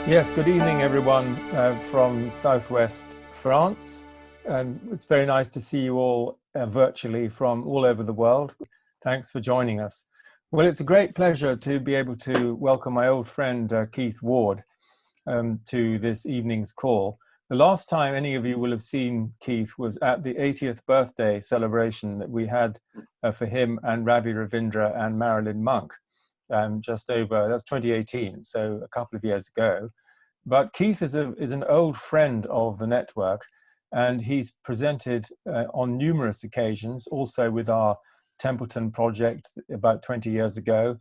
Yes, good evening, everyone from Southwest France. It's very nice to see you all virtually from all over the world. Thanks for joining us. Well, it's a great pleasure to be able to welcome my old friend Keith Ward to this evening's call. The last time any of you will have seen Keith was at the 80th birthday celebration that we had for him and Ravi Ravindra and Marilyn Monk. That's 2018, so a couple of years ago. But Keith is an old friend of the network, and he's presented on numerous occasions, also with our Templeton project about 20 years ago.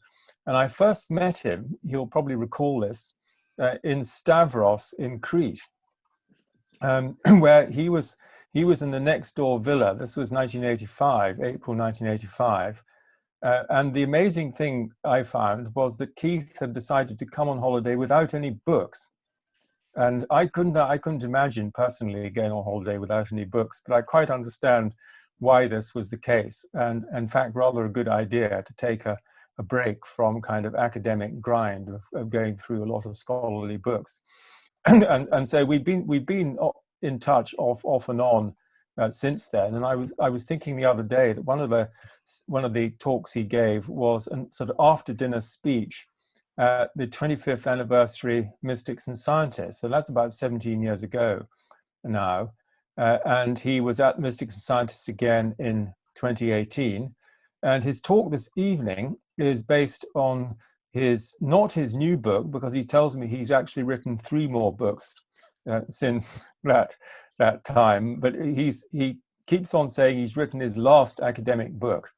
And I first met him, you'll probably recall this, in Stavros in Crete, where he was in the next door villa. This was April 1985. And the amazing thing I found was that Keith had decided to come on holiday without any books. And I couldn't imagine personally going on holiday without any books, but I quite understand why this was the case. And in fact, rather a good idea to take a break from kind of academic grind of going through a lot of scholarly books. And so we've been in touch off and on since then. And I was thinking the other day that one of the talks he gave was a sort of after dinner speech at the 25th anniversary Mystics and Scientists. So that's about 17 years ago now. And he was at Mystics and Scientists again in 2018. And his talk this evening is based on not his new book, because he tells me he's actually written 3 more books since that time. But he keeps on saying he's written his last academic book.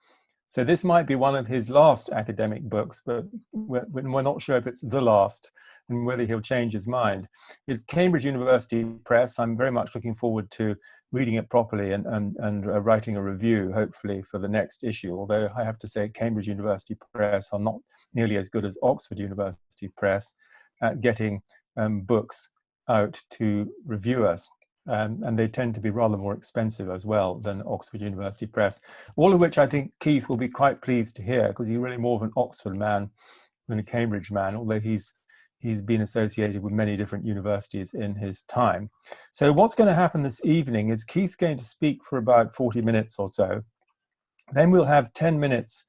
So this might be one of his last academic books, but we're not sure if it's the last and whether he'll change his mind. It's Cambridge University Press. I'm very much looking forward to reading it properly and writing a review, hopefully, for the next issue. Although I have to say Cambridge University Press are not nearly as good as Oxford University Press at getting books out to reviewers. And they tend to be rather more expensive as well than Oxford University Press, all of which I think Keith will be quite pleased to hear, because he's really more of an Oxford man than a Cambridge man, although he's been associated with many different universities in his time. So what's going to happen this evening is Keith's going to speak for about 40 minutes or so. Then we'll have 10 minutes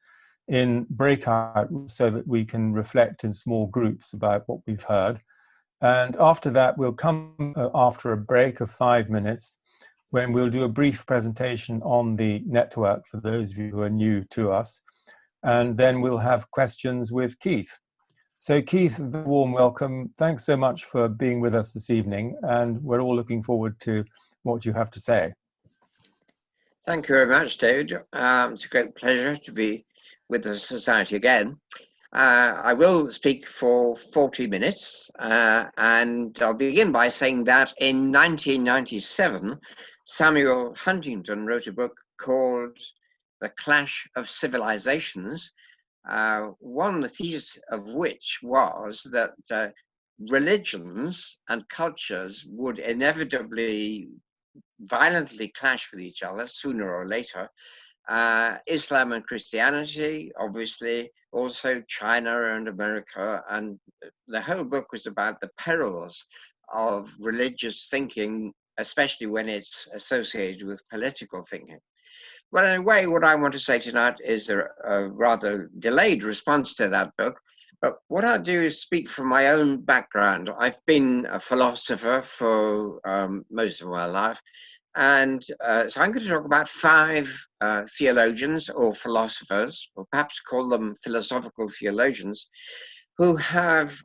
in breakout so that we can reflect in small groups about what we've heard. And after that, we'll come after a break of 5 minutes when we'll do a brief presentation on the network for those of you who are new to us. And then we'll have questions with Keith. So Keith, a warm welcome. Thanks so much for being with us this evening. And we're all looking forward to what you have to say. Thank you very much, David. It's a great pleasure to be with the Society again. I will speak for 40 minutes, and I'll begin by saying that in 1997, Samuel Huntington wrote a book called The Clash of Civilizations, one thesis of which was that religions and cultures would inevitably violently clash with each other sooner or later. Islam and Christianity, obviously, also China and America, and the whole book was about the perils of religious thinking, especially when it's associated with political thinking. Well, in a way, what I want to say tonight is a rather delayed response to that book, but what I'll do is speak from my own background. I've been a philosopher for most of my life. And so I'm going to talk about 5 theologians or philosophers, or perhaps call them philosophical theologians, who have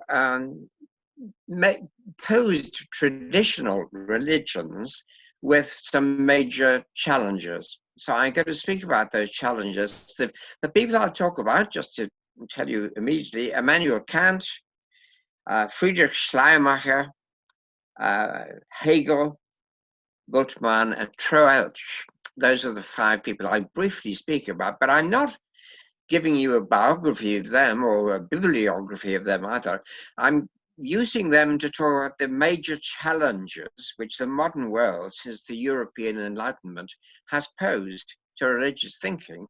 posed traditional religions with some major challenges. So I'm going to speak about those challenges. The people I'll talk about, just to tell you immediately, Immanuel Kant, Friedrich Schleiermacher, Hegel, Bultmann, and Troeltsch. Those are the 5 people I briefly speak about, but I'm not giving you a biography of them or a bibliography of them either. I'm using them to talk about the major challenges which the modern world, since the European Enlightenment, has posed to religious thinking,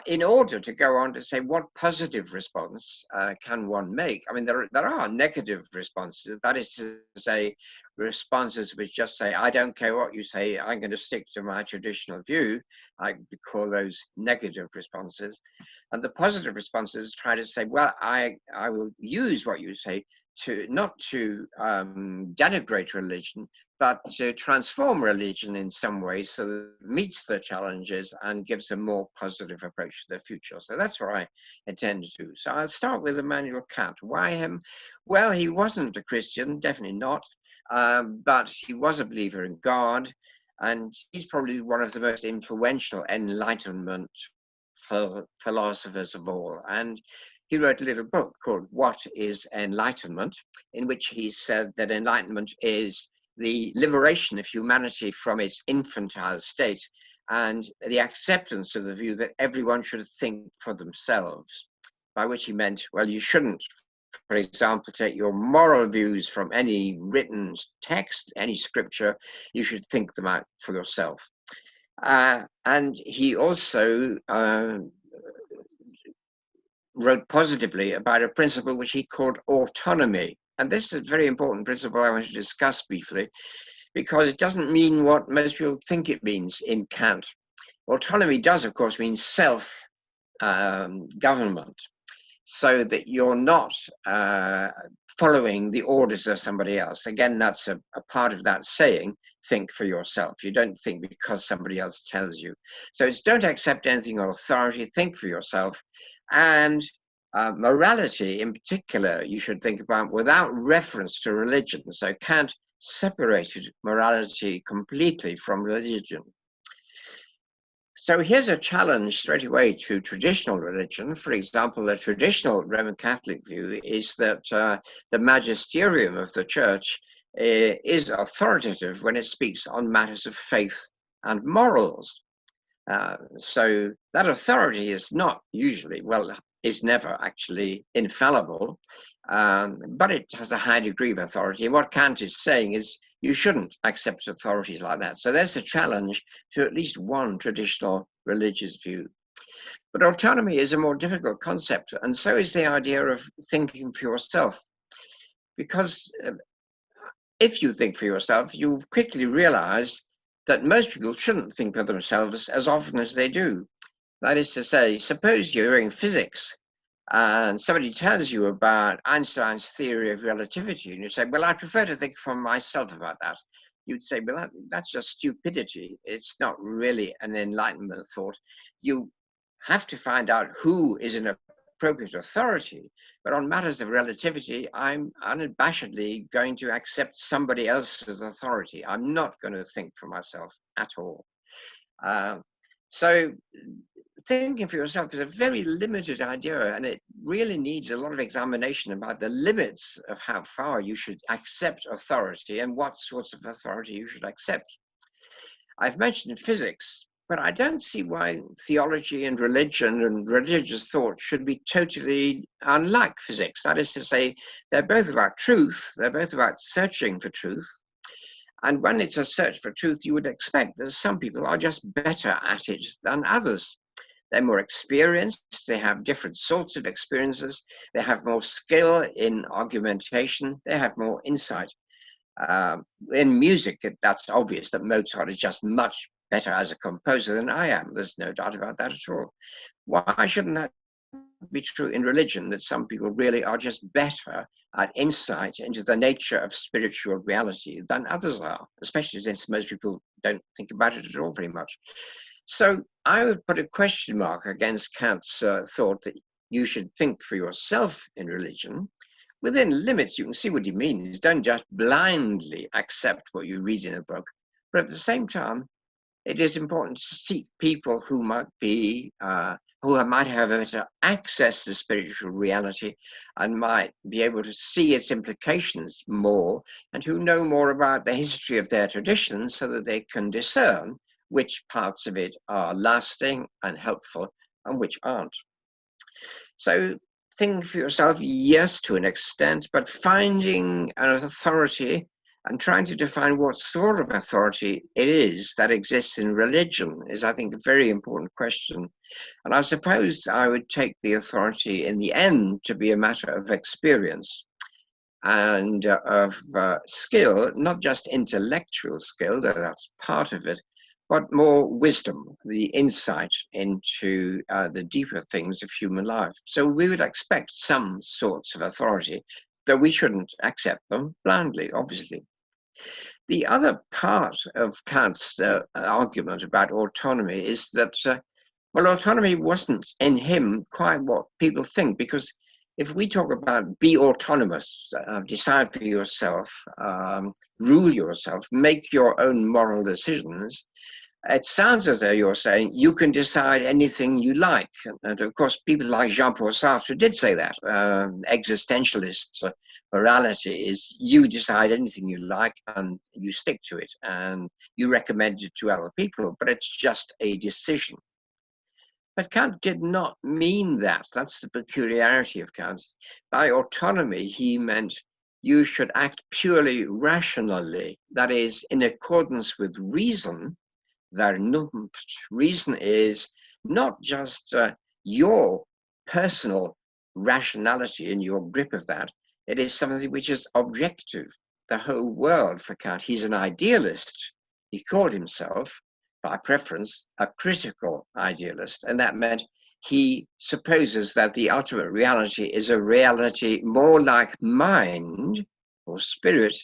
in order to go on to say what positive response can one make. I mean, there are negative responses. That is to say, responses which just say, I don't care what you say, I'm going to stick to my traditional view. I call those negative responses. And the positive responses try to say, well, I will use what you say to not to denigrate religion, but to transform religion in some way so that it meets the challenges and gives a more positive approach to the future. So that's what I intend to do. So I'll start with Immanuel Kant. Why him? Well, he wasn't a Christian, definitely not, but he was a believer in God, and he's probably one of the most influential Enlightenment philosophers of all. And he wrote a little book called What is Enlightenment, in which he said that enlightenment is the liberation of humanity from its infantile state and the acceptance of the view that everyone should think for themselves, by which he meant, well, you shouldn't, for example, take your moral views from any written text, any scripture, you should think them out for yourself. And he also wrote positively about a principle which he called autonomy. And this is a very important principle I want to discuss briefly, because it doesn't mean what most people think it means in Kant. Autonomy does, of course, mean self-government, so that you're not following the orders of somebody else. Again, that's a part of that saying, think for yourself. You don't think because somebody else tells you. So it's don't accept anything on authority, think for yourself. And morality in particular, you should think about without reference to religion. So Kant separated morality completely from religion. So here's a challenge straight away to traditional religion. For example, the traditional Roman Catholic view is that the magisterium of the church is authoritative when it speaks on matters of faith and morals. So that authority is not usually, well, is never actually infallible, but it has a high degree of authority. And what Kant is saying is you shouldn't accept authorities like that. So there's a challenge to at least one traditional religious view. But autonomy is a more difficult concept, and so is the idea of thinking for yourself. Because if you think for yourself, you quickly realize that most people shouldn't think for themselves as often as they do. That is to say, suppose you're in physics and somebody tells you about Einstein's theory of relativity, and you say, well, I prefer to think for myself about that. You'd say, well, that's just stupidity. It's not really an Enlightenment thought. You have to find out who is an appropriate authority, but on matters of relativity, I'm unabashedly going to accept somebody else's authority. I'm not going to think for myself at all. So thinking for yourself is a very limited idea, and it really needs a lot of examination about the limits of how far you should accept authority and what sorts of authority you should accept. I've mentioned physics, but I don't see why theology and religion and religious thought should be totally unlike physics. That is to say, they're both about truth, they're both about searching for truth. And when it's a search for truth, you would expect that some people are just better at it than others. They're more experienced, they have different sorts of experiences, they have more skill in argumentation, they have more insight. In music, that's obvious that Mozart is just much better as a composer than I am. There's no doubt about that at all. Why shouldn't that be true in religion, that some people really are just better at insight into the nature of spiritual reality than others are, especially since most people don't think about it at all very much? So I would put a question mark against Kant's thought that you should think for yourself in religion. Within limits, you can see what he means. Don't just blindly accept what you read in a book, but at the same time, it is important to seek people who might be, who might have better access to spiritual reality and might be able to see its implications more, and who know more about the history of their traditions so that they can discern which parts of it are lasting and helpful and which aren't. So think for yourself, yes, to an extent, but finding an authority And trying to define what sort of authority it is that exists in religion is, I think, a very important question. And I suppose I would take the authority in the end to be a matter of experience and of skill, not just intellectual skill, though that's part of it, but more wisdom, the insight into the deeper things of human life. So we would expect some sorts of authority, though we shouldn't accept them blindly, obviously. The other part of Kant's argument about autonomy is that, well, autonomy wasn't in him quite what people think, because if we talk about be autonomous, decide for yourself, rule yourself, make your own moral decisions, it sounds as though you're saying you can decide anything you like. And of course, people like Jean-Paul Sartre did say that. Existentialist morality is you decide anything you like and you stick to it and you recommend it to other people, but it's just a decision. But Kant did not mean that. That's the peculiarity of Kant. By autonomy, he meant you should act purely rationally, that is, in accordance with reason. Reason is not just your personal rationality and your grip of that. It is something which is objective. The whole world for Kant. He's an idealist. He called himself, by preference, a critical idealist, and that meant he supposes that the ultimate reality is a reality more like mind or spirit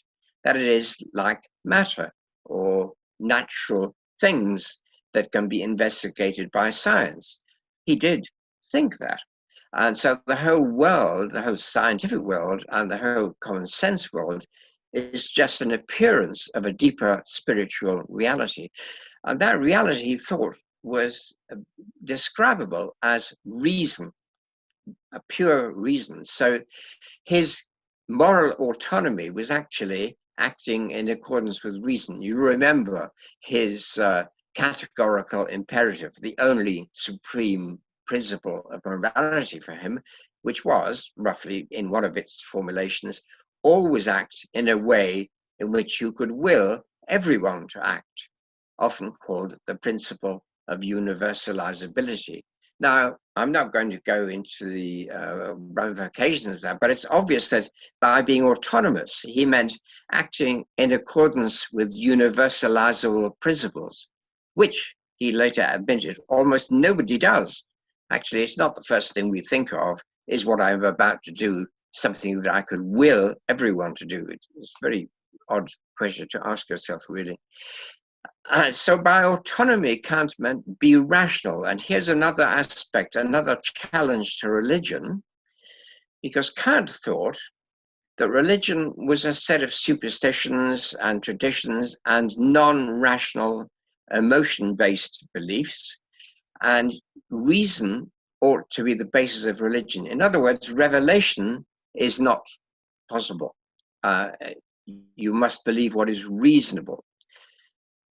than it is like matter or natural things that can be investigated by science. He did think that. And so the whole world, the whole scientific world and the whole common sense world is just an appearance of a deeper spiritual reality. And that reality, he thought, was describable as reason, a pure reason. So his moral autonomy was actually acting in accordance with reason. You remember his categorical imperative, the only supreme principle of morality for him, which was, roughly in one of its formulations, always act in a way in which you could will everyone to act, often called the principle of universalizability. Now, I'm not going to go into the ramifications of that, but it's obvious that by being autonomous, he meant acting in accordance with universalizable principles, which he later admitted almost nobody does. Actually, it's not the first thing we think of, is what I'm about to do, something that I could will everyone to do. It's a very odd question to ask yourself, really. So by autonomy, Kant meant be rational. And here's another aspect, another challenge to religion, because Kant thought that religion was a set of superstitions and traditions and non-rational emotion-based beliefs, and reason ought to be the basis of religion. In other words, revelation is not possible. You must believe what is reasonable.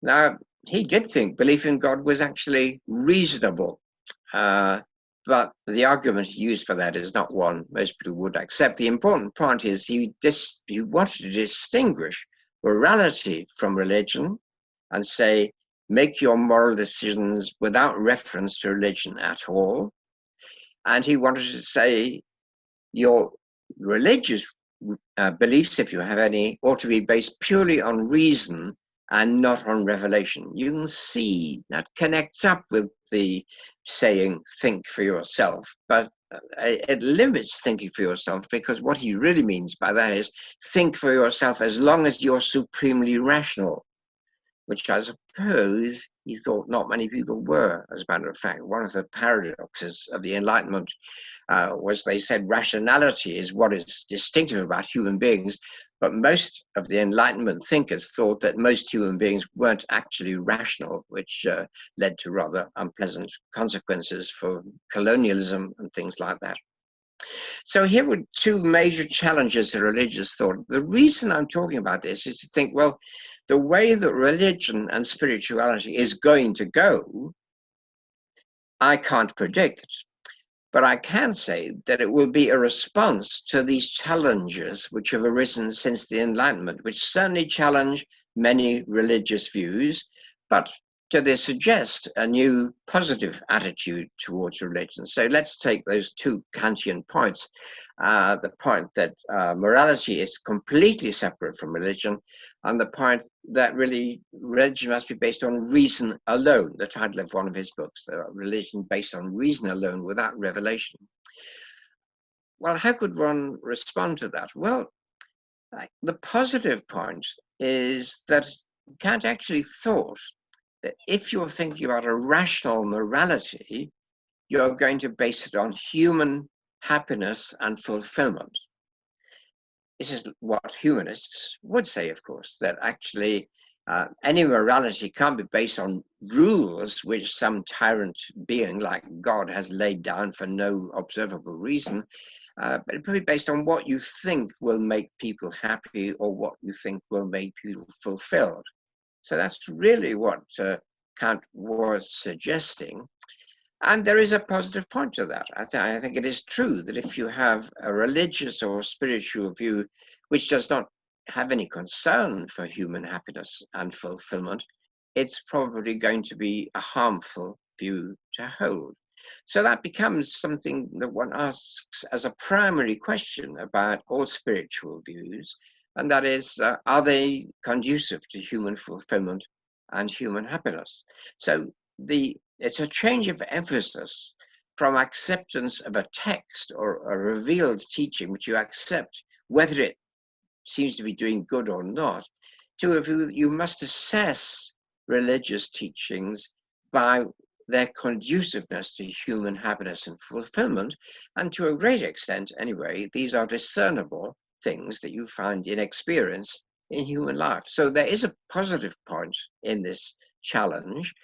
Now, he did think belief in God was actually reasonable, but the argument he used for that is not one most people would accept. The important point is he wanted to distinguish morality from religion and say, make your moral decisions without reference to religion at all. And he wanted to say your religious beliefs, if you have any, ought to be based purely on reason and not on revelation. You can see that connects up with the saying, think for yourself, but it limits thinking for yourself, because what he really means by that is think for yourself as long as you're supremely rational, which I suppose he thought not many people were. As a matter of fact, one of the paradoxes of the Enlightenment was they said rationality is what is distinctive about human beings, but most of the Enlightenment thinkers thought that most human beings weren't actually rational, which led to rather unpleasant consequences for colonialism and things like that. So here were two major challenges to religious thought. The reason I'm talking about this is to think, well, the way that religion and spirituality is going to go, I can't predict. But I can say that it will be a response to these challenges which have arisen since the Enlightenment, which certainly challenge many religious views, but they suggest a new positive attitude towards religion. So let's take those two Kantian points. The point that morality is completely separate from religion, and the point that really religion must be based on reason alone, the title of one of his books, Religion Based on Reason Alone Without Revelation. Well, how could one respond to that? Well, the positive point is that Kant actually thought that if you're thinking about a rational morality, you're going to base it on human happiness and fulfillment. This is what humanists would say, of course, that actually any morality can't be based on rules which some tyrant being like God has laid down for no observable reason, but it could be based on what you think will make people happy or what you think will make people fulfilled. So that's really what Kant was suggesting. And there is a positive point to that. I think it is true that if you have a religious or spiritual view which does not have any concern for human happiness and fulfillment, it's probably going to be a harmful view to hold. So that becomes something that one asks as a primary question about all spiritual views, and that is, are they conducive to human fulfillment and human happiness? So it's a change of emphasis from acceptance of a text or a revealed teaching, which you accept whether it seems to be doing good or not, to a view that you must assess religious teachings by their conduciveness to human happiness and fulfillment. And to a great extent, anyway, these are discernible things that you find in experience in human life. So there is a positive point in this challenge.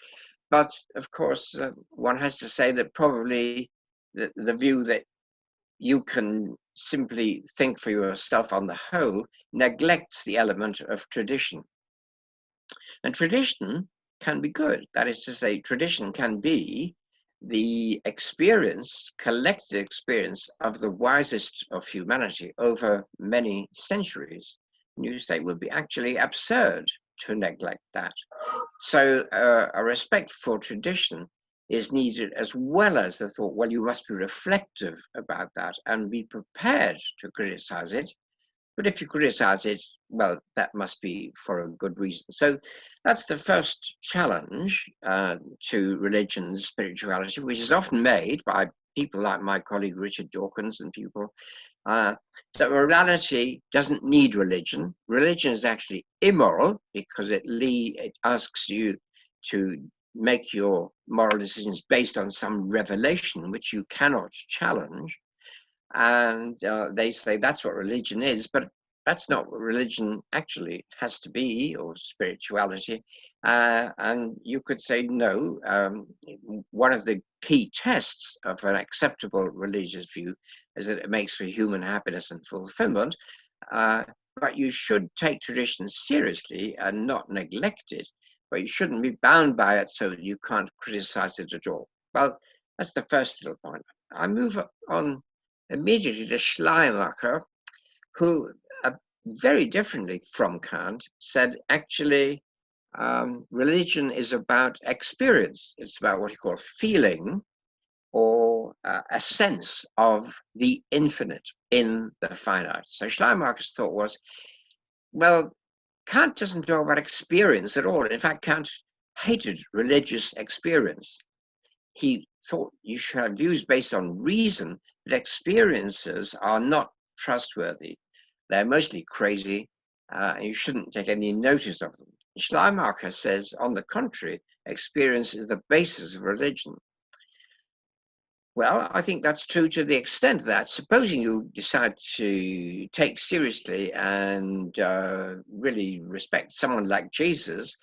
But of course, one has to say that probably the view that you can simply think for yourself on the whole neglects the element of tradition. And tradition can be good. That is to say, tradition can be the experience, collective experience of the wisest of humanity over many centuries. And you say it would be actually absurd to neglect that. So a respect for tradition is needed, as well as the thought, well, you must be reflective about that and be prepared to criticize it. But if you criticize it, well, that must be for a good reason. So that's the first challenge to religion and spirituality, which is often made by people like my colleague Richard Dawkins and people, that morality doesn't need religion. Religion is actually immoral because it asks you to make your moral decisions based on some revelation which you cannot challenge. And they say that's what religion is, but that's not what religion actually has to be, or spirituality. And you could say no. One of the key tests of an acceptable religious view is that it makes for human happiness and fulfillment. But you should take tradition seriously and not neglect it. But you shouldn't be bound by it so that you can't criticize it at all. Well, that's the first little point. I move on immediately to Schleiermacher, who very differently from Kant said actually religion is about experience. It's about what you call feeling, or a sense of the infinite in the finite. So Schleiermacher's thought was, well, Kant doesn't talk about experience at all. In fact, Kant hated religious experience. He thought you should have views based on reason, but experiences are not trustworthy. They're mostly crazy, and you shouldn't take any notice of them. Schleiermacher says, on the contrary, experience is the basis of religion. Well, I think that's true to the extent that, supposing you decide to take seriously and really respect someone like Jesus,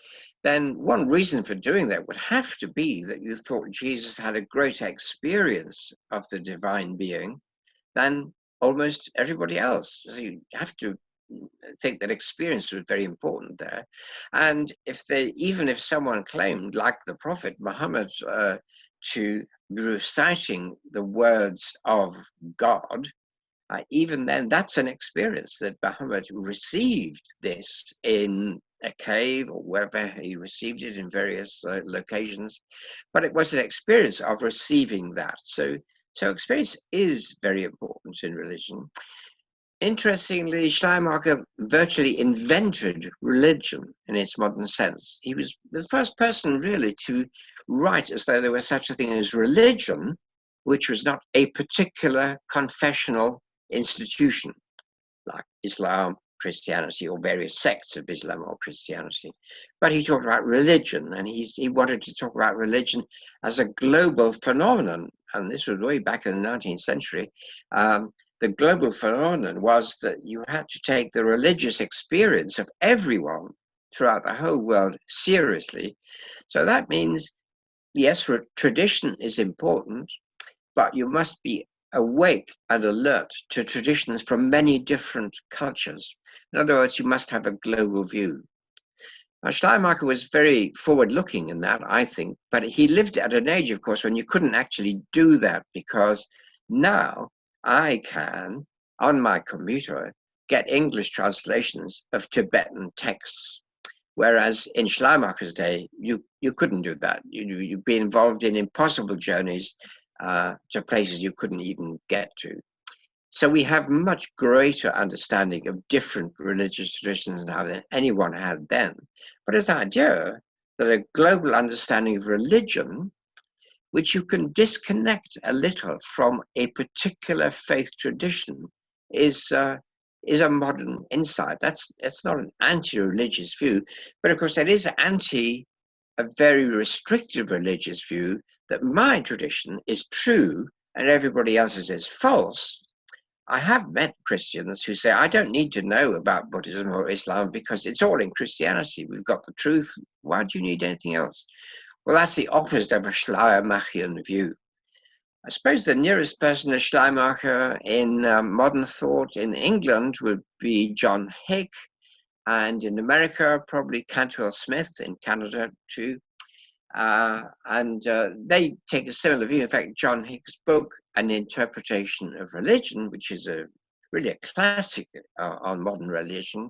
then one reason for doing that would have to be that you thought Jesus had a greater experience of the divine being than almost everybody else. So you have to think that experience was very important there. And even if someone claimed, like the Prophet Muhammad, to reciting the words of God, even then, that's an experience that Muhammad received this in a cave or wherever he received it in various locations, but it was an experience of receiving that. So experience is very important in religion. Interestingly, Schleiermacher virtually invented religion in its modern sense. He was the first person really to write as though there was such a thing as religion, which was not a particular confessional institution like Islam, Christianity, or various sects of Islam or Christianity. But he talked about religion, and he wanted to talk about religion as a global phenomenon. And this was way back in the 19th century. The global phenomenon was that you had to take the religious experience of everyone throughout the whole world seriously. So that means, yes, tradition is important, but you must be awake and alert to traditions from many different cultures. In other words, you must have a global view. Now, Schleiermacher was very forward-looking in that, I think, but he lived at an age, of course, when you couldn't actually do that, because now I can, on my computer, get English translations of Tibetan texts. Whereas in Schleiermacher's day, you couldn't do that. You'd be involved in impossible journeys to places you couldn't even get to. So we have much greater understanding of different religious traditions now than anyone had then. But this idea that a global understanding of religion, which you can disconnect a little from a particular faith tradition, is a modern insight. It's not an anti-religious view, but of course that is anti a very restrictive religious view that my tradition is true and everybody else's is false. I have met Christians who say, I don't need to know about Buddhism or Islam because it's all in Christianity. We've got the truth. Why do you need anything else? Well, that's the opposite of a Schleiermachian view. I suppose the nearest person to Schleiermacher in modern thought in England would be John Hick, and in America, probably Cantwell Smith, in Canada too. They take a similar view. In fact, John Hick's book, An Interpretation of Religion, which is really a classic on modern religion.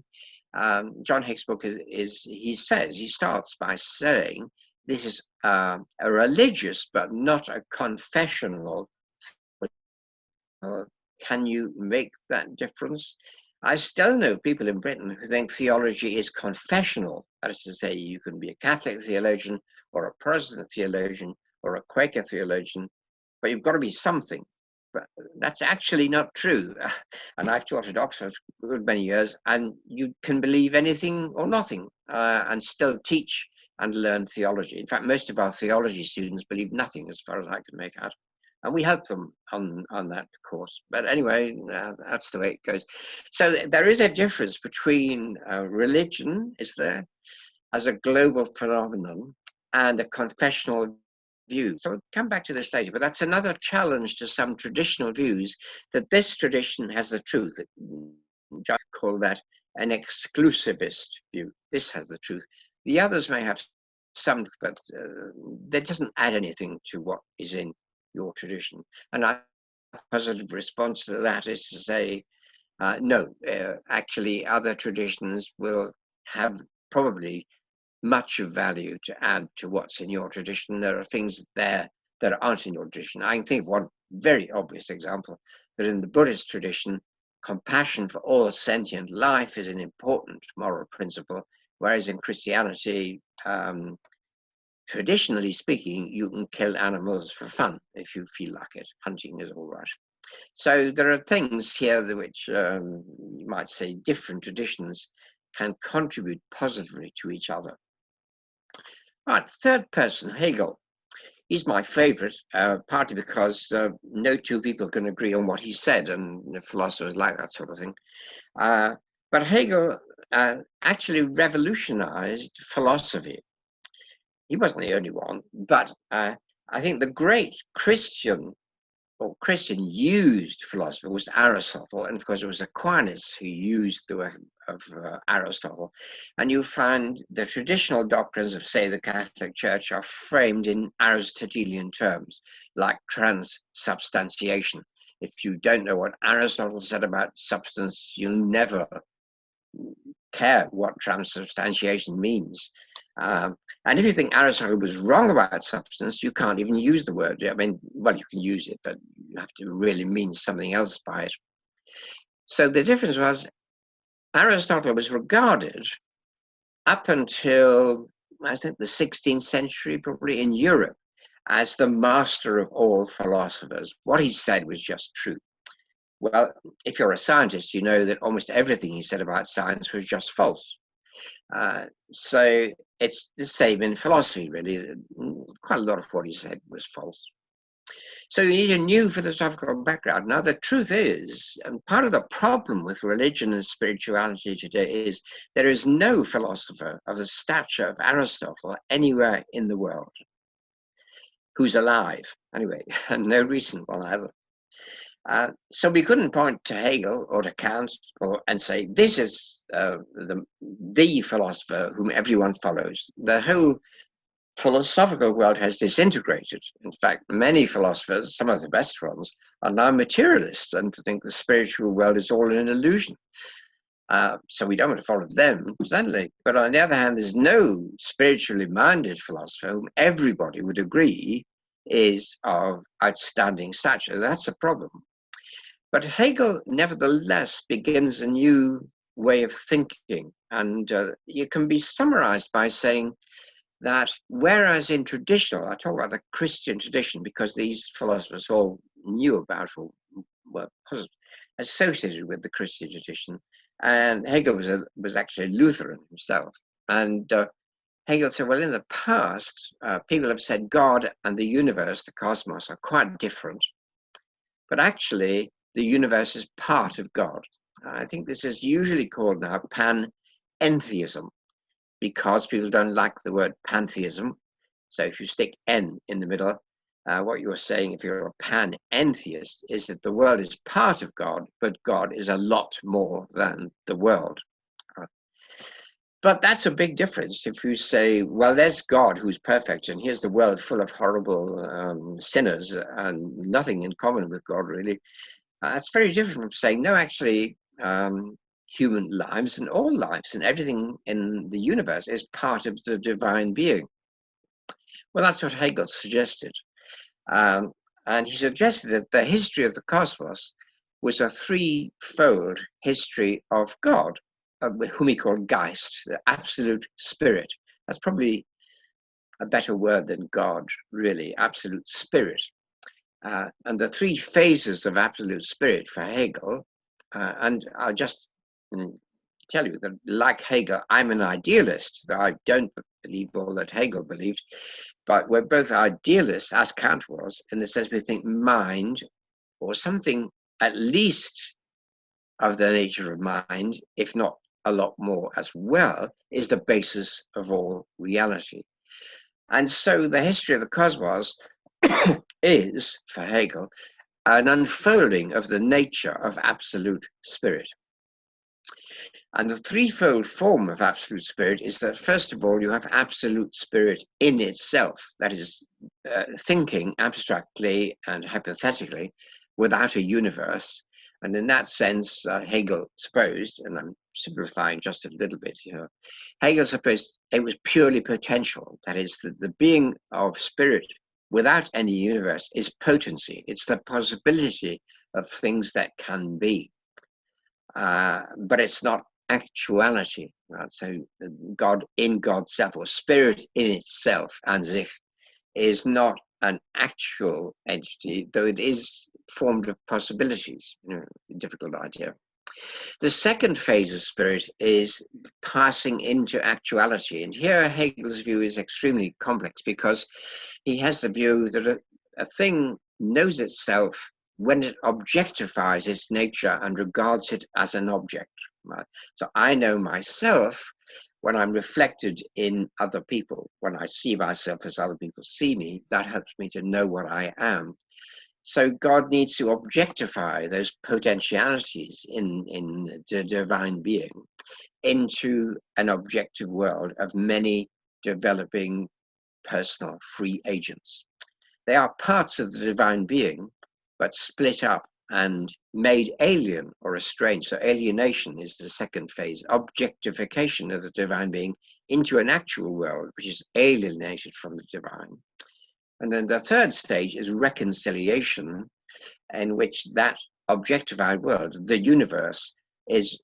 John Hick's book he starts by saying, this is a religious but not a confessional. Can you make that difference? I still know people in Britain who think theology is confessional. That is to say, you can be a Catholic theologian or a Protestant theologian or a Quaker theologian, but you've got to be something. But that's actually not true. And I've taught at Oxford for a good many years, and you can believe anything or nothing and still teach and learn theology. In fact, most of our theology students believe nothing as far as I can make out. And we help them on that course. But anyway, that's the way it goes. So there is a difference between religion, is there, as a global phenomenon, and a confessional view. So we'll come back to this later, but that's another challenge to some traditional views, that this tradition has the truth. I call that an exclusivist view. This has the truth. The others may have some, but that doesn't add anything to what is in your tradition. And a positive response to that is to say, no, actually other traditions will have probably much of value to add to what's in your tradition. There are things there that aren't in your tradition. I can think of one very obvious example, that in the Buddhist tradition, compassion for all sentient life is an important moral principle, whereas in Christianity, traditionally speaking, you can kill animals for fun if you feel like it. Hunting is all right. So there are things here which you might say different traditions can contribute positively to each other. Right, third person, Hegel. He's my favorite, partly because no two people can agree on what he said, and philosophers like that sort of thing. But Hegel actually revolutionized philosophy. He wasn't the only one, but I think the great Christian used philosopher was Aristotle, and of course it was Aquinas who used the Aristotle, and you find the traditional doctrines of, say, the Catholic Church are framed in Aristotelian terms, like transubstantiation. If you don't know what Aristotle said about substance, you'll never care what transubstantiation means. And if you think Aristotle was wrong about substance, you can't even use the word. I mean, well, you can use it, but you have to really mean something else by it. So the difference was Aristotle was regarded up until, I think, the 16th century, probably in Europe, as the master of all philosophers. What he said was just true. Well, if you're a scientist, you know that almost everything he said about science was just false. So it's the same in philosophy, really. Quite a lot of what he said was false. So you need a new philosophical background. Now, the truth is, and part of the problem with religion and spirituality today is there is no philosopher of the stature of Aristotle anywhere in the world who's alive, anyway, and no recent one either. So we couldn't point to Hegel or to Kant and say, this is the philosopher whom everyone follows. The whole philosophical world has disintegrated. In fact, many philosophers, some of the best ones, are now materialists and think the spiritual world is all an illusion. So we don't want to follow them, certainly. But on the other hand, there's no spiritually minded philosopher whom everybody would agree is of outstanding stature. That's a problem. But Hegel, nevertheless, begins a new way of thinking. And it can be summarized by saying that whereas in traditional, I talk about the Christian tradition because these philosophers all knew about or were associated with the Christian tradition. And Hegel was actually Lutheran himself. And Hegel said, well, in the past, people have said God and the universe, the cosmos, are quite different. But actually, the universe is part of God. I think this is usually called now panentheism, because people don't like the word pantheism. So if you stick N in the middle, what you're saying, if you're a panentheist, is that the world is part of God, but God is a lot more than the world. But that's a big difference. If you say, well, there's God who's perfect, and here's the world full of horrible sinners and nothing in common with God, really. It's very different from saying, no, actually, human lives and all lives and everything in the universe is part of the divine being. Well, that's what Hegel suggested. And he suggested that the history of the cosmos was a threefold history of God, whom he called Geist, the absolute spirit. That's probably a better word than God, really, absolute spirit. And the three phases of absolute spirit for Hegel, and I'll just tell you that, like Hegel, I'm an idealist, though I don't believe all that Hegel believed, but we're both idealists, as Kant was, in the sense we think mind, or something at least of the nature of mind, if not a lot more as well, is the basis of all reality. And so the history of the cosmos is, for Hegel, an unfolding of the nature of absolute spirit. And the threefold form of absolute spirit is that, first of all, you have absolute spirit in itself, that is, thinking abstractly and hypothetically without a universe. And in that sense, Hegel supposed, and I'm simplifying just a little bit here, Hegel supposed it was purely potential. That is, that the being of spirit without any universe is potency. It's the possibility of things that can be. But it's not actuality. Right? So God in God's self, or spirit in itself, an sich, is not an actual entity, though it is formed of possibilities. Difficult idea. The second phase of spirit is passing into actuality. And here Hegel's view is extremely complex because he has the view that a thing knows itself when it objectifies its nature and regards it as an object. Right? So I know myself when I'm reflected in other people. When I see myself as other people see me, that helps me to know what I am. So God needs to objectify those potentialities in the divine being into an objective world of many developing personal free agents. They are parts of the divine being, but split up and made alien or estranged. So alienation is the second phase, objectification of the divine being into an actual world, which is alienated from the divine. And then the third stage is reconciliation, in which that objectified world, the universe, is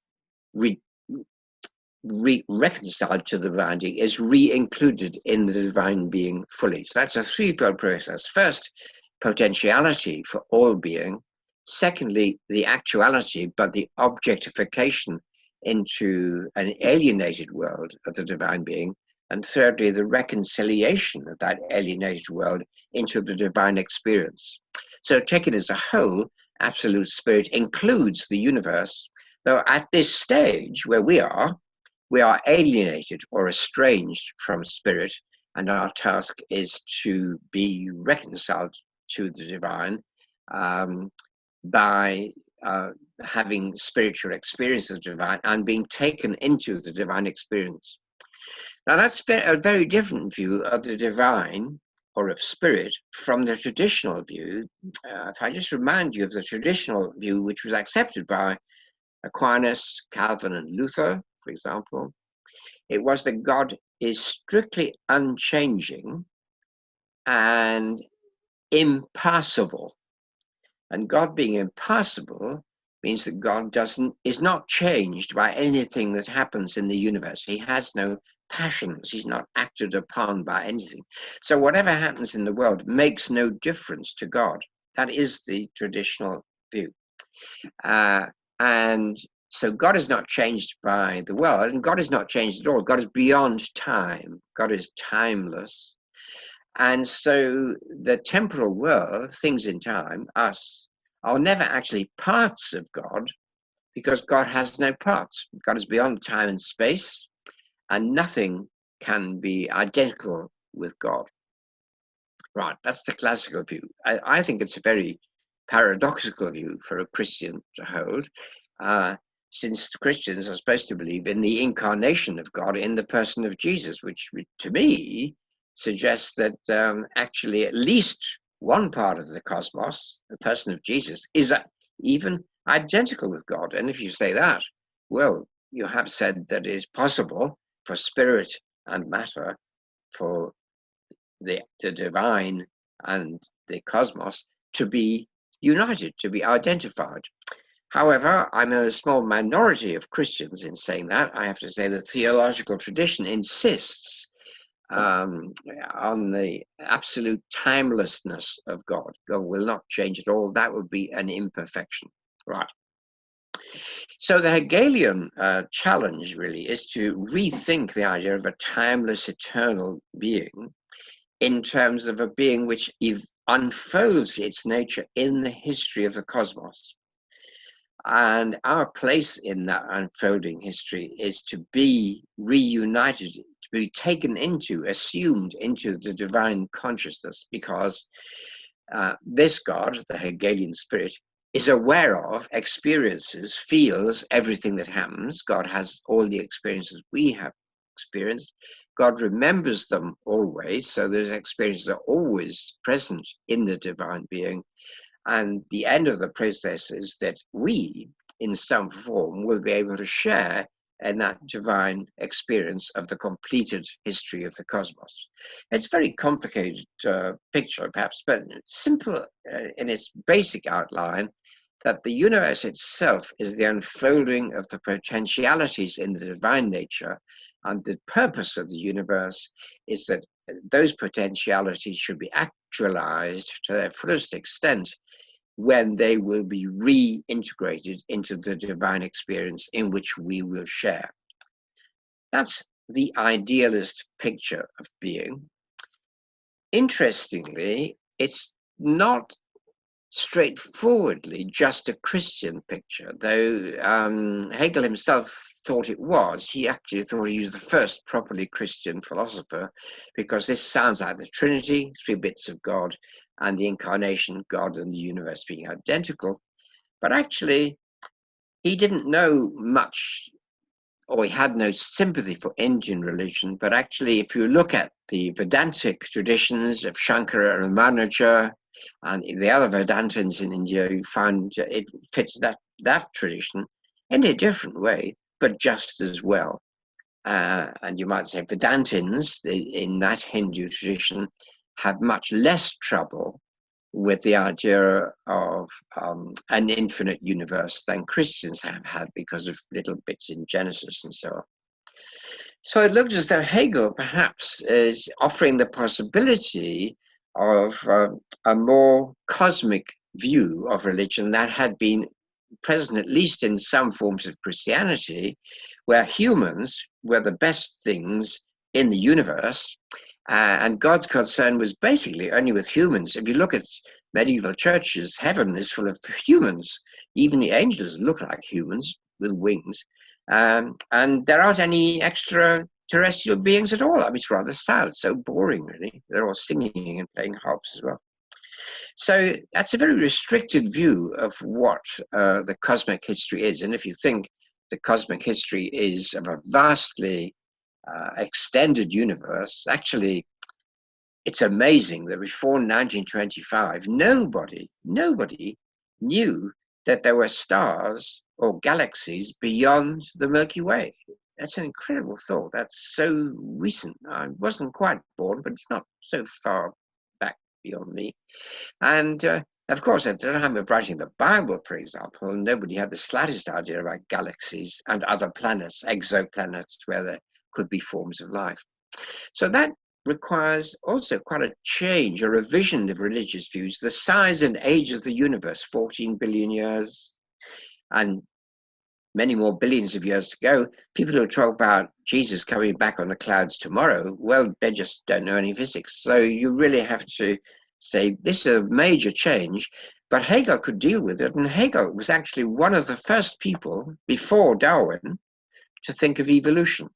reconciled to the divine being, is re-included in the divine being fully. So that's a threefold process. First, potentiality for all being. Secondly, the actuality, but the objectification into an alienated world of the divine being. And thirdly, the reconciliation of that alienated world into the divine experience. So taken as a whole, absolute spirit includes the universe, though at this stage where we are alienated or estranged from spirit, and our task is to be reconciled to the divine by having spiritual experience of the divine and being taken into the divine experience. Now that's a very different view of the divine or of spirit from the traditional view. If I just remind you of the traditional view, which was accepted by Aquinas, Calvin, and Luther, for example, it was that God is strictly unchanging and impassible. And God being impassible means that God is not changed by anything that happens in the universe. He has no passions. He's not acted upon by anything. So whatever happens in the world makes no difference to God. That is the traditional view. And so God is not changed by the world, and God is not changed at all. God is beyond time. God is timeless. And so the temporal world, things in time, us, are never actually parts of God, because God has no parts. God is beyond time and space, and nothing can be identical with God. Right, that's the classical view. I think it's a very paradoxical view for a Christian to hold, since Christians are supposed to believe in the incarnation of God in the person of Jesus, which to me suggests that actually at least one part of the cosmos, the person of Jesus, is even identical with God. And if you say that, well, you have said that it is possible for spirit and matter, for the divine and the cosmos, to be united, to be identified. However, I'm in a small minority of Christians in saying that. I have to say the theological tradition insists on the absolute timelessness of God. God will not change at all. That would be an imperfection. Right. So the Hegelian challenge really is to rethink the idea of a timeless, eternal being in terms of a being which unfolds its nature in the history of the cosmos. And our place in that unfolding history is to be reunited, to be taken into, assumed into the divine consciousness, because this God, the Hegelian spirit, is aware of, experiences, feels everything that happens. God has all the experiences we have experienced. God remembers them always, so those experiences are always present in the divine being. And the end of the process is that we, in some form, will be able to share in that divine experience of the completed history of the cosmos. It's a very complicated picture, perhaps, but simple in its basic outline, that the universe itself is the unfolding of the potentialities in the divine nature, and the purpose of the universe is that those potentialities should be actualized to their fullest extent when they will be reintegrated into the divine experience in which we will share. That's the idealist picture of being. Interestingly, it's not straightforwardly just a Christian picture, though Hegel himself thought it was. He actually thought he was the first properly Christian philosopher, because this sounds like the Trinity, three bits of God, and the incarnation, God and the universe being identical. But actually, he didn't know much, or he had no sympathy for Indian religion. But actually, if you look at the Vedantic traditions of Shankara and Ramanuja and the other Vedantins in India, you find it fits that tradition in a different way, but just as well. And you might say Vedantins in that Hindu tradition have much less trouble with the idea of an infinite universe than Christians have had because of little bits in Genesis and so on. So it looked as though Hegel perhaps is offering the possibility of a more cosmic view of religion that had been present at least in some forms of Christianity, where humans were the best things in the universe, and God's concern was basically only with humans. If you look at medieval churches, heaven is full of humans. Even the angels look like humans with wings. And there aren't any extraterrestrial beings at all. I mean, it's rather sad, so boring, really. They're all singing and playing harps as well. So that's a very restricted view of what the cosmic history is. And if you think the cosmic history is of a vastly extended universe, actually, it's amazing that before 1925, nobody knew that there were stars or galaxies beyond the Milky Way. That's an incredible thought. That's so recent. I wasn't quite born, but it's not so far back beyond me. And of course, at the time of writing the Bible, for example, nobody had the slightest idea about galaxies and other planets, exoplanets, where there could be forms of life. So that requires also quite a change, a revision of religious views. The size and age of the universe, 14 billion years, and many more billions of years to go. People who talk about Jesus coming back on the clouds tomorrow, well, they just don't know any physics. So you really have to say this is a major change, but Hegel could deal with it. And Hegel was actually one of the first people before Darwin to think of evolution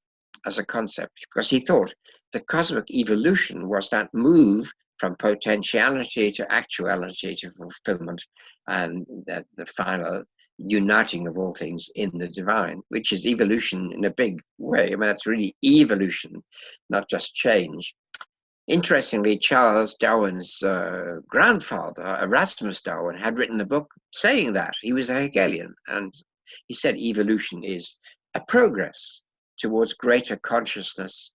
as a concept, because he thought the cosmic evolution was that move from potentiality to actuality to fulfillment, and that the final uniting of all things in the divine, which is evolution in a big way. I mean, that's really evolution, not just change. Interestingly, Charles Darwin's grandfather, Erasmus Darwin, had written a book saying that. He was a Hegelian, and he said evolution is a progress towards greater consciousness,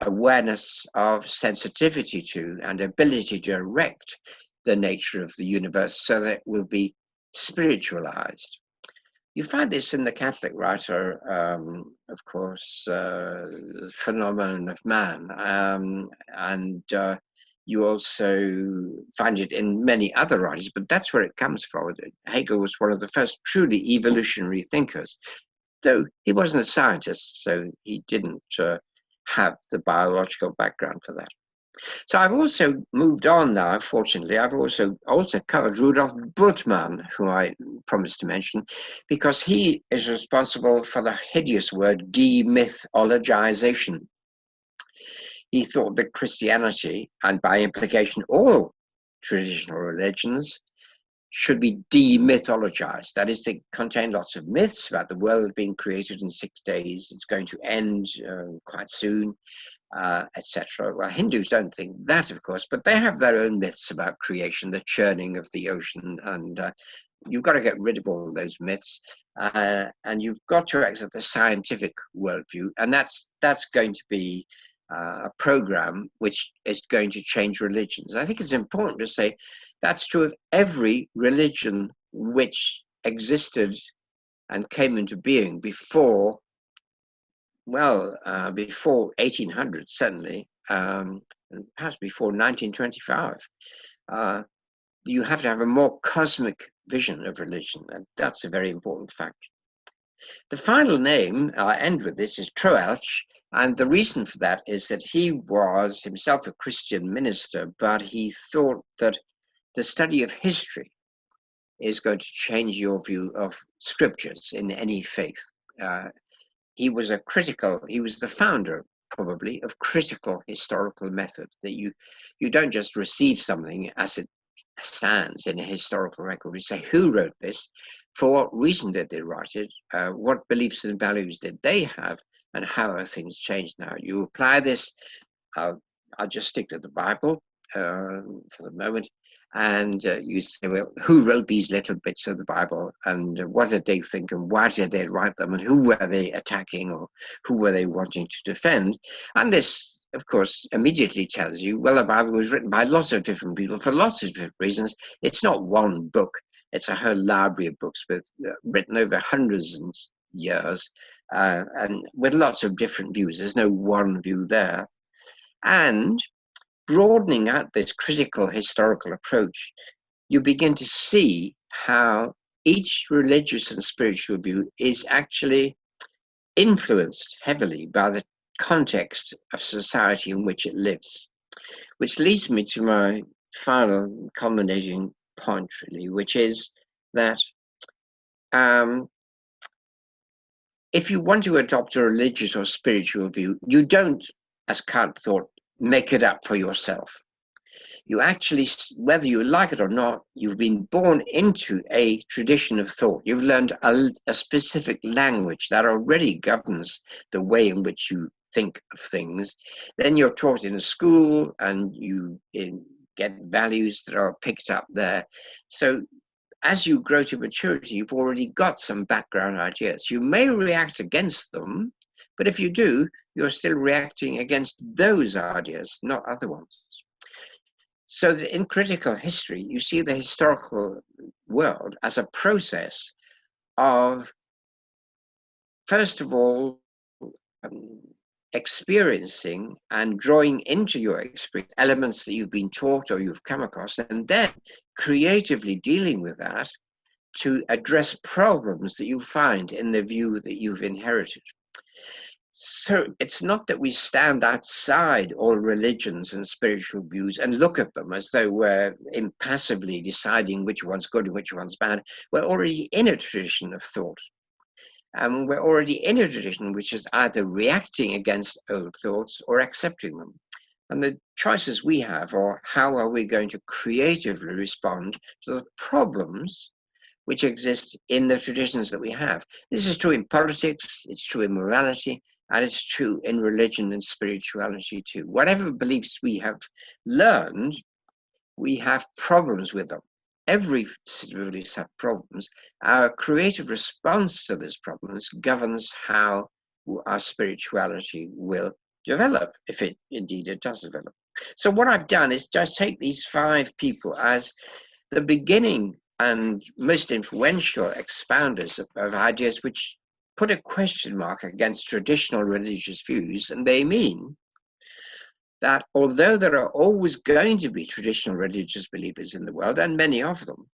awareness of sensitivity to and ability to direct the nature of the universe so that it will be spiritualized. You find this in the Catholic writer, of course, The Phenomenon of Man, and you also find it in many other writers, but that's where it comes from. Hegel was one of the first truly evolutionary thinkers, though he wasn't a scientist, so he didn't have the biological background for that. So I've also moved on now, fortunately. I've also covered Rudolf Bultmann, who I promised to mention, because he is responsible for the hideous word demythologization. He thought that Christianity, and by implication all traditional religions, should be demythologized. That is, they contain lots of myths about the world being created in 6 days. It's going to end quite soon. Etc. Well, Hindus don't think that, of course, but they have their own myths about creation, the churning of the ocean, and you've got to get rid of all those myths, and you've got to exit the scientific worldview, and that's going to be a program which is going to change religions. I think it's important to say that's true of every religion which existed and came into being before. Well, before 1800, certainly, and perhaps before 1925, you have to have a more cosmic vision of religion, and that's a very important fact. The final name, I'll end with this, is Troeltsch, and the reason for that is that he was himself a Christian minister, but he thought that the study of history is going to change your view of scriptures in any faith. He was the founder, probably, of critical historical method, that you don't just receive something as it stands in a historical record. You say, who wrote this? For what reason did they write it? What beliefs and values did they have? And how are things changed now? You apply this, I'll just stick to the Bible for the moment. And you say, well, who wrote these little bits of the Bible, and what did they think, and why did they write them, and who were they attacking, or who were they wanting to defend? And this, of course, immediately tells you, well, the Bible was written by lots of different people for lots of different reasons. It's not one book. It's a whole library of books written over hundreds of years, and with lots of different views. There's no one view there. And broadening out this critical historical approach, you begin to see how each religious and spiritual view is actually influenced heavily by the context of society in which it lives. Which leads me to my final culminating point, really, which is that if you want to adopt a religious or spiritual view, you don't, as Kant thought, make it up for yourself. You actually, whether you like it or not, you've been born into a tradition of thought. You've learned a specific language that already governs the way in which you think of things. Then you're taught in a school, and you get values that are picked up there. So as you grow to maturity, you've already got some background ideas. You may react against them, but if you do, you're still reacting against those ideas, not other ones. So that in critical history, you see the historical world as a process of, first of all, experiencing and drawing into your experience elements that you've been taught or you've come across, and then creatively dealing with that to address problems that you find in the view that you've inherited. So it's not that we stand outside all religions and spiritual views and look at them as though we're impassively deciding which one's good and which one's bad. We're already in a tradition of thought. And we're already in a tradition which is either reacting against old thoughts or accepting them. And the choices we have are, how are we going to creatively respond to the problems which exist in the traditions that we have? This is true in politics, it's true in morality, and it's true in religion and spirituality too. Whatever beliefs we have learned, we have problems with them. Every beliefs have problems. Our creative response to these problems governs how our spirituality will develop, if it indeed it does develop. So what I've done is just take these 5 people as the beginning and most influential expounders of ideas which put a question mark against traditional religious views. And they mean that although there are always going to be traditional religious believers in the world, and many of them,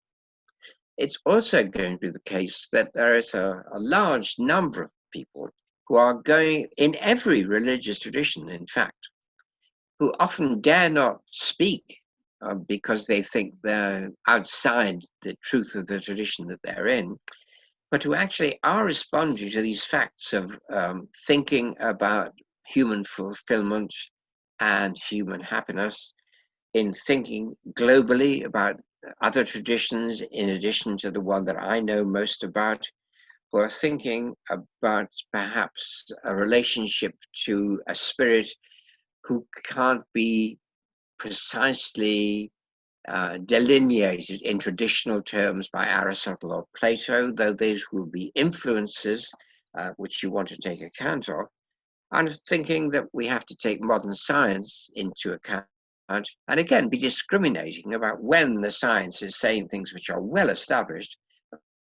it's also going to be the case that there is a large number of people who are going, in every religious tradition, in fact, who often dare not speak because they think they're outside the truth of the tradition that they're in, but who actually are responding to these facts of thinking about human fulfillment and human happiness, in thinking globally about other traditions in addition to the one that I know most about, who are thinking about perhaps a relationship to a spirit who can't be precisely delineated in traditional terms by Aristotle or Plato, though these will be influences which you want to take account of. I'm thinking that we have to take modern science into account, and again be discriminating about when the science is saying things which are well established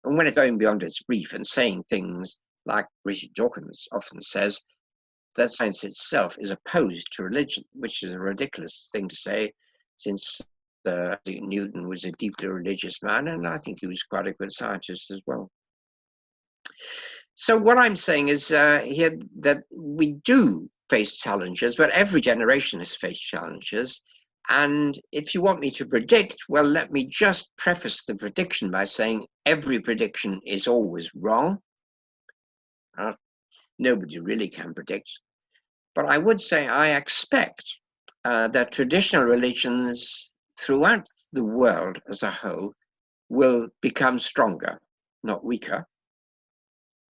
and when it's going beyond its brief and saying things like Richard Dawkins often says, that science itself is opposed to religion, which is a ridiculous thing to say, since Newton was a deeply religious man, and I think he was quite a good scientist as well. So what I'm saying is here that we do face challenges, but every generation has faced challenges. And if you want me to predict, well, let me just preface the prediction by saying every prediction is always wrong. Nobody really can predict. But I would say I expect that traditional religions throughout the world as a whole will become stronger, not weaker.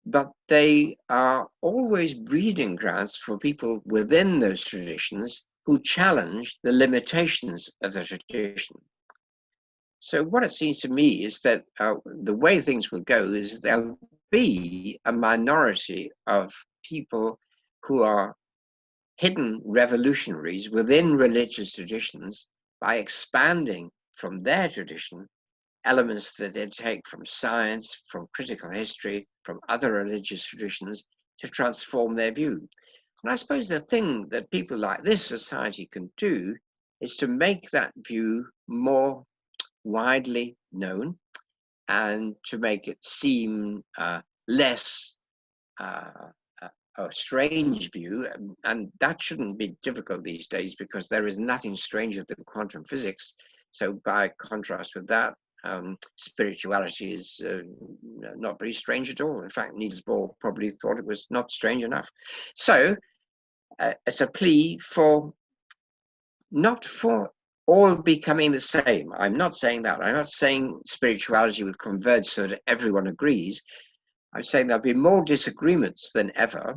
But they are always breeding grounds for people within those traditions who challenge the limitations of the tradition. So what it seems to me is that the way things will go is there'll be a minority of people who are hidden revolutionaries within religious traditions by expanding from their tradition elements that they take from science, from critical history, from other religious traditions to transform their view. And I suppose the thing that people like this society can do is to make that view more widely known and to make it seem less a strange view. And that shouldn't be difficult these days because there is nothing stranger than quantum physics. So by contrast with that, spirituality is not very strange at all. In fact, Niels Bohr probably thought it was not strange enough. So it's a plea for not for all becoming the same. I'm not saying that. I'm not saying spirituality will converge so that everyone agrees. I'm saying there'll be more disagreements than ever,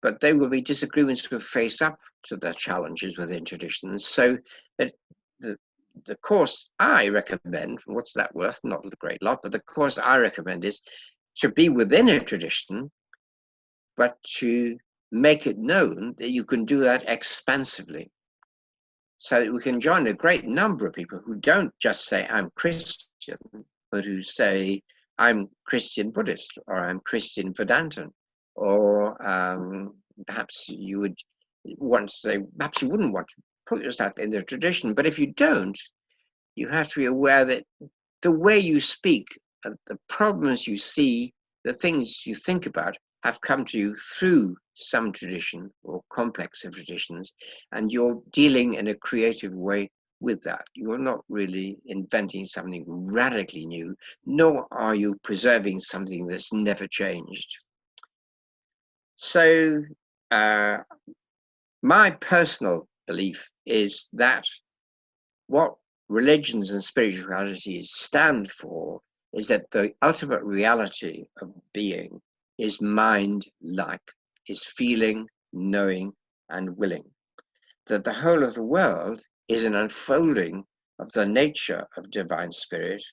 but they will be disagreements who face up to the challenges within traditions. So that the course I recommend, what's that worth? Not a great lot, but the course I recommend is to be within a tradition, but to make it known that you can do that expansively. So that we can join a great number of people who don't just say, I'm Christian, but who say, I'm Christian Buddhist, or I'm Christian Vedantan, or perhaps you would want to say, perhaps you wouldn't want to put yourself in the tradition, but if you don't, you have to be aware that the way you speak, the problems you see, the things you think about have come to you through some tradition or complex of traditions, and you're dealing in a creative way with that. You're not really inventing something radically new, nor are you preserving something that's never changed. So my personal belief is that what religions and spiritualities stand for is that the ultimate reality of being is mind-like, is feeling, knowing, and willing. That the whole of the world is an unfolding of the nature of divine spirit,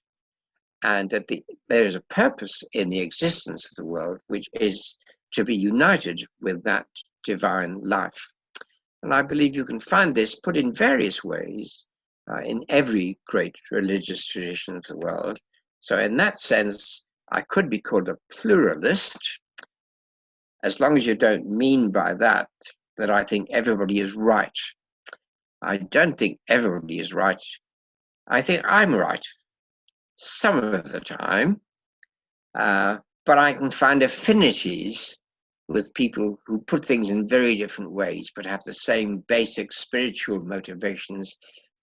and that there is a purpose in the existence of the world, which is to be united with that divine life. And I believe you can find this put in various ways in every great religious tradition of the world. So in that sense, I could be called a pluralist, as long as you don't mean by that I think everybody is right. I don't think everybody is right. I think I'm right some of the time, but I can find affinities with people who put things in very different ways, but have the same basic spiritual motivations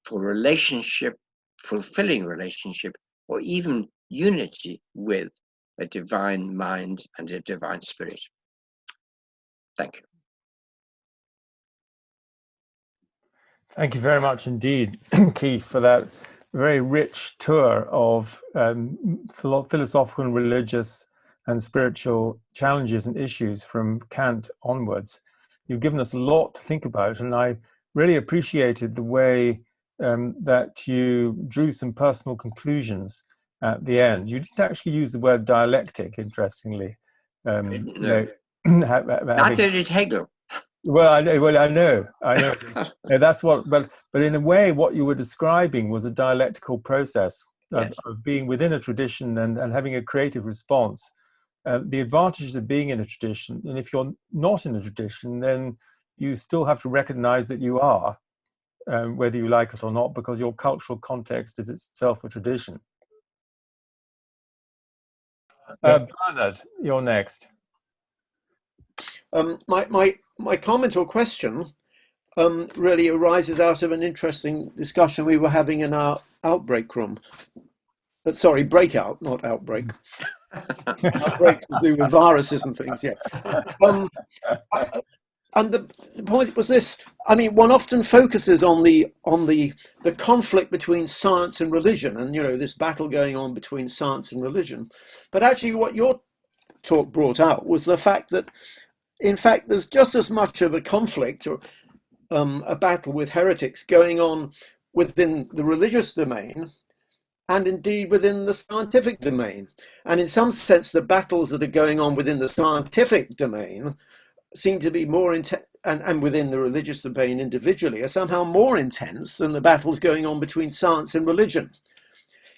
for relationship, fulfilling relationship, or even unity with a divine mind and a divine spirit. Thank you. Thank you very much indeed, Keith, for that very rich tour of philosophical and religious and spiritual challenges and issues from Kant onwards. You've given us a lot to think about, and I really appreciated the way that you drew some personal conclusions at the end. You didn't actually use the word dialectic, interestingly. No. Neither did Hegel. Well, I know. Yeah, that's what. But in a way, what you were describing was a dialectical process of being within a tradition and having a creative response. The advantages of being in a tradition, and if you're not in a tradition, then you still have to recognize that you are, whether you like it or not, because your cultural context is itself a tradition. Bernard, you're next. My comment or question really arises out of an interesting discussion we were having in our outbreak room. Sorry, breakout, not outbreak. Outbreak to do with viruses and things, yeah. and the point was this. I mean, one often focuses on the conflict between science and religion, and this battle going on between science and religion. But actually, what your talk brought out was the fact that, in fact, there's just as much of a conflict or a battle with heretics going on within the religious domain, and indeed within the scientific domain. And in some sense, the battles that are going on within the scientific domain seem to be more intense, and within the religious domain individually, are somehow more intense than the battles going on between science and religion.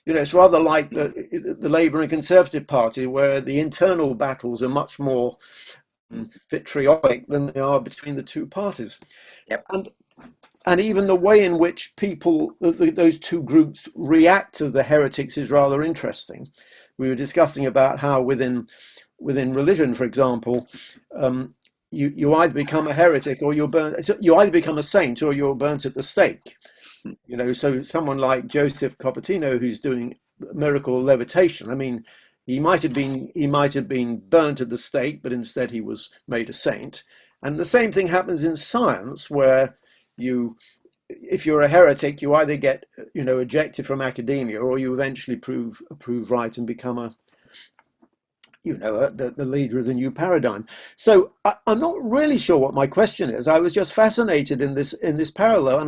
It's rather like the Labour and Conservative Party, where the internal battles are much more vitriolic than they are between the two parties. Yep. And even the way in which people, those two groups, react to the heretics is rather interesting. We were discussing about how within religion, for example, you either become a heretic or you're burnt. You either become a saint or you're burnt at the stake. So someone like Joseph Coppertino, who's doing miracle levitation, I mean, he might have been burnt at the stake, but instead he was made a saint. And the same thing happens in science, where if you're a heretic, you either get ejected from academia, or you eventually prove right and become the leader of the new paradigm. So I'm not really sure what my question is. I was just fascinated in this parallel,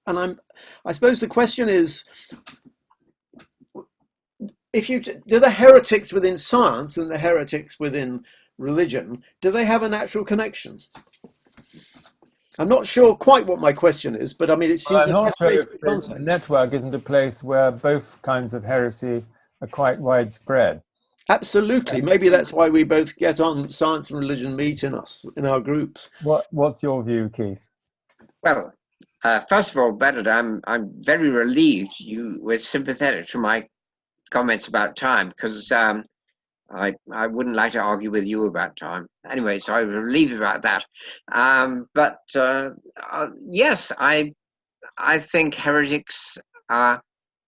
and I suppose the question is, do the heretics within science and the heretics within religion, do they have a natural connection? I'm not sure quite what my question is, but I mean, it seems the network isn't a place where both kinds of heresy are quite widespread. Absolutely. Maybe that's why we both get on. Science and religion meet in our groups. What's your view, Keith? Well, first of all, Bernard, I'm very relieved you were sympathetic to my comments about time, because I wouldn't like to argue with you about time. Anyway, so I was relieved about that. But yes, I think heretics are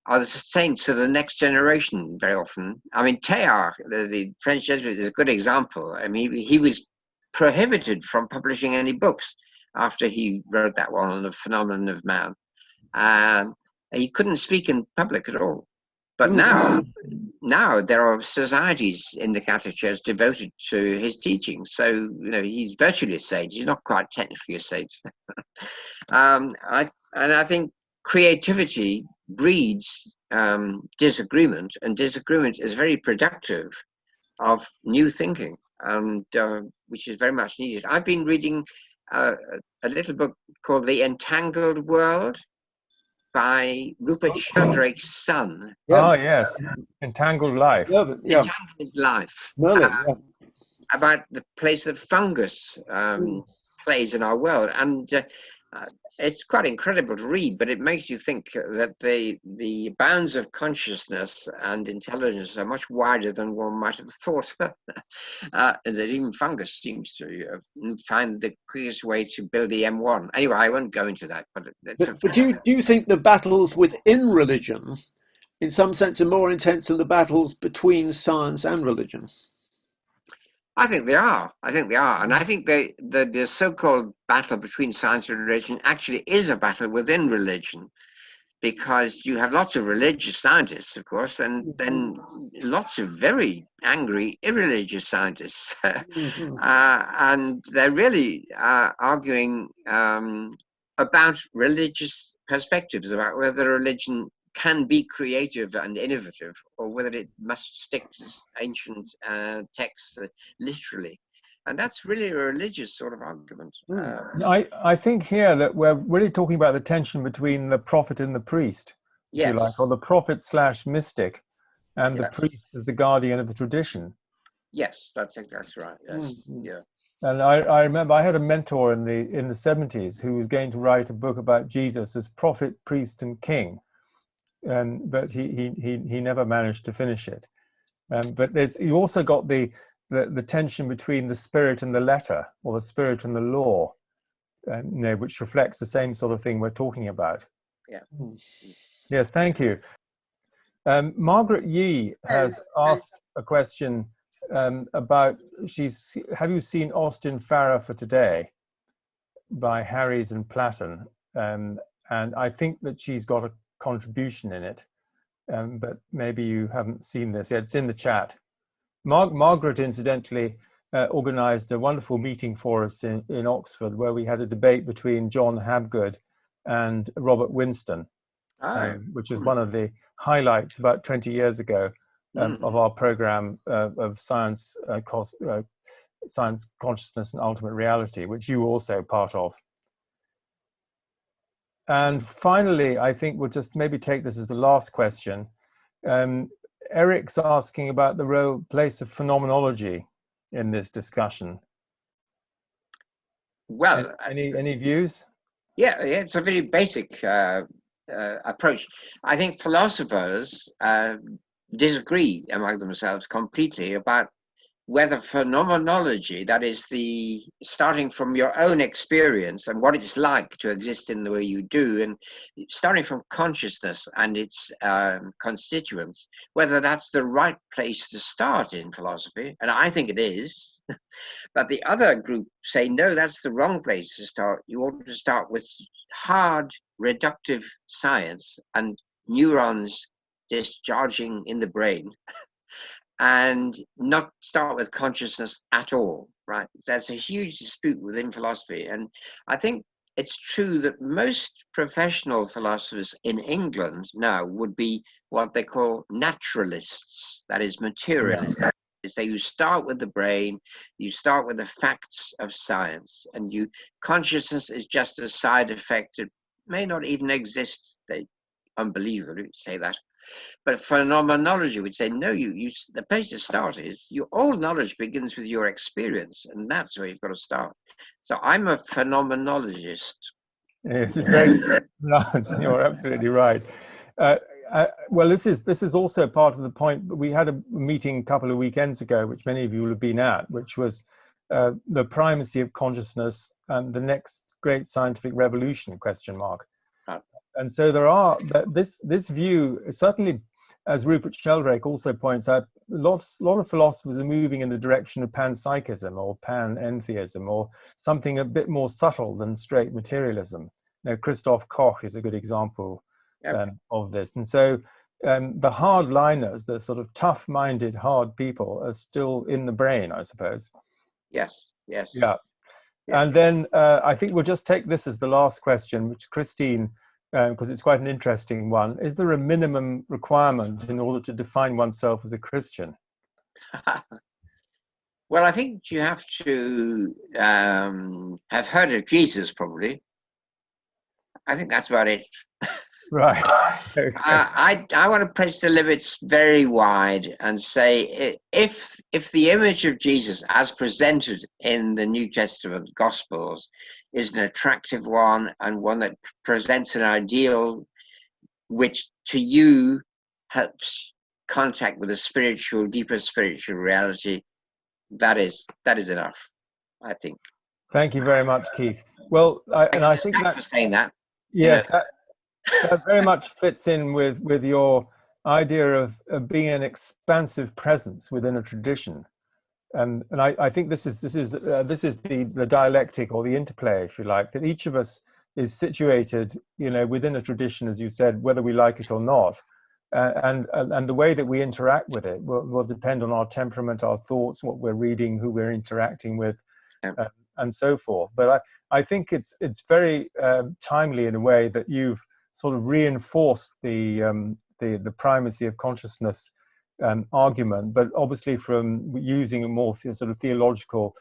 the saints of the next generation very often. I mean, Teilhard, the French Jesuit, is a good example. I mean, he was prohibited from publishing any books after he wrote that one on the phenomenon of man. He couldn't speak in public at all. But now there are societies in the Catholic Church devoted to his teaching. So, he's virtually a saint. He's not quite technically a saint. I think creativity breeds disagreement, and disagreement is very productive of new thinking, and which is very much needed. I've been reading a little book called The Entangled World by Rupert Sheldrake's son. Oh, yes. Entangled Life. Entangled Life. About the place that fungus plays in our world. And it's quite incredible to read, but it makes you think that the bounds of consciousness and intelligence are much wider than one might have thought. That even fungus seems to find the quickest way to build the M1. Anyway, I won't go into that. But do you think the battles within religion, in some sense, are more intense than the battles between science and religion? I think they are. And I think the so-called battle between science and religion actually is a battle within religion, because you have lots of religious scientists, of course, and then lots of very angry, irreligious scientists. And they're really arguing about religious perspectives, about whether religion can be creative and innovative, or whether it must stick to ancient texts literally. And that's really a religious sort of argument. I think here that we're really talking about the tension between the prophet and the priest, if you like, or the prophet / mystic, and the priest as the guardian of the tradition. Yes, that's exactly right. Yes. Yeah. And I remember I had a mentor in the 70s who was going to write a book about Jesus as prophet, priest, and king. But he never managed to finish it. But you also got the tension between the spirit and the letter, or the spirit and the law, which reflects the same sort of thing we're talking about. Yeah. Yes, thank you. Margaret Yee has asked a question about, have you seen Austin Farrer for today? by Harries and Platten, and I think that she's got a contribution in it, but maybe you haven't seen this. Yeah, it's in the chat. Margaret, incidentally, organized a wonderful meeting for us in Oxford, where we had a debate between John Habgood and Robert Winston, which was one of the highlights about 20 years ago of our program of science, science, consciousness, and ultimate reality, which you were also part of. And finally, I think we'll just maybe take this as the last question. Eric's asking about the place of phenomenology in this discussion. Well, any views? Yeah, it's a very basic approach. I think philosophers disagree among themselves completely about whether phenomenology, that is the starting from your own experience and what it's like to exist in the way you do, and starting from consciousness and its constituents, whether that's the right place to start in philosophy. And I think it is. But the other group say, no, that's the wrong place to start. You ought to start with hard, reductive science and neurons discharging in the brain, and not start with consciousness at all, right? That's a huge dispute within philosophy. And I think it's true that most professional philosophers in England now would be what they call naturalists, that is materialists. Yeah. So you start with the brain, you start with the facts of science, and consciousness is just a side effect. It may not even exist. They unbelievably say that. But phenomenology would say, no, the place to start is all knowledge begins with your experience, and that's where you've got to start. So I'm a phenomenologist. Yes, it's very pronounced. You're absolutely right. Well, this is also part of the point. We had a meeting a couple of weekends ago, which many of you will have been at, which was the primacy of consciousness and the next great scientific revolution, ? And so there are this view, certainly, as Rupert Sheldrake also points out, a lot of philosophers are moving in the direction of panpsychism or panentheism, or something a bit more subtle than straight materialism. Christoph Koch is a good example of this. And so the hardliners, the sort of tough-minded, hard people, are still in the brain, I suppose. Yes. Yeah. And then I think we'll just take this as the last question, which Christine, because it's quite an interesting one. Is there a minimum requirement in order to define oneself as a Christian? Well, I think you have to have heard of Jesus, probably. I think that's about it. Right. Okay. I want to place the limits very wide and say, if the image of Jesus as presented in the New Testament Gospels is an attractive one and one that presents an ideal which to you helps contact with a deeper spiritual reality, that is enough, I think. Thank you very much, Keith. Well, I think thanks for saying that. Yes, that very much fits in with your idea of being an expansive presence within a tradition, and I think this is the dialectic or the interplay, if you like, that each of us is situated, within a tradition, as you said, whether we like it or not, and the way that we interact with it will depend on our temperament, our thoughts, what we're reading, who we're interacting with, and so forth. But I think it's very timely in a way that you've sort of reinforced the primacy of consciousness argument, but obviously from using a more sort of theological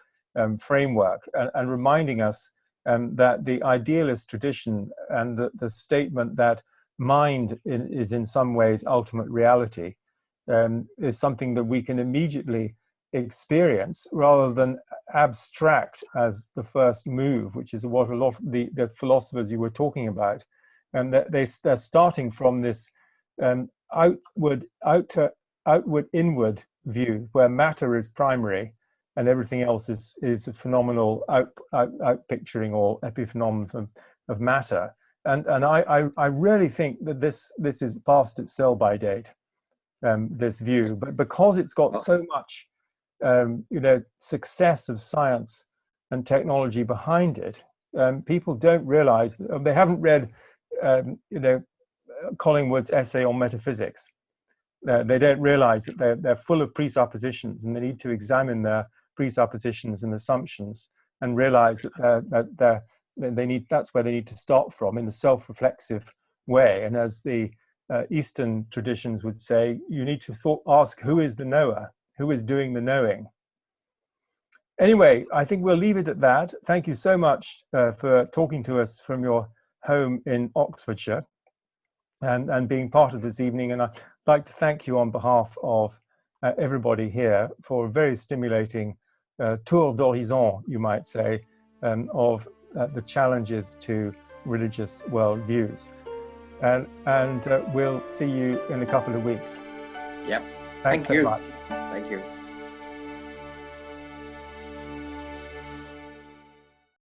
framework, and reminding us that the idealist tradition and the statement that mind is in some ways ultimate reality is something that we can immediately experience rather than abstract as the first move, which is what a lot of the philosophers you were talking about, and that they're starting from this outward inward view where matter is primary and everything else is a phenomenal out picturing or epiphenomenon of matter. And I really think that this is past its sell-by date, this view, but because it's got so much success of science and technology behind it, people don't realize, they haven't read, Collingwood's essay on metaphysics. They don't realize that they're full of presuppositions, and they need to examine their presuppositions and assumptions and realize that that's where they need to start from, in a self-reflexive way. And as the Eastern traditions would say, you need to ask, who is the knower? Who is doing the knowing? Anyway, I think we'll leave it at that. Thank you so much for talking to us from your home in Oxfordshire and being part of this evening. And I'd like to thank you on behalf of everybody here for a very stimulating tour d'horizon, you might say, of the challenges to religious worldviews. And we'll see you in a couple of weeks. Yep. Thanks Thank you. so much. Thank you.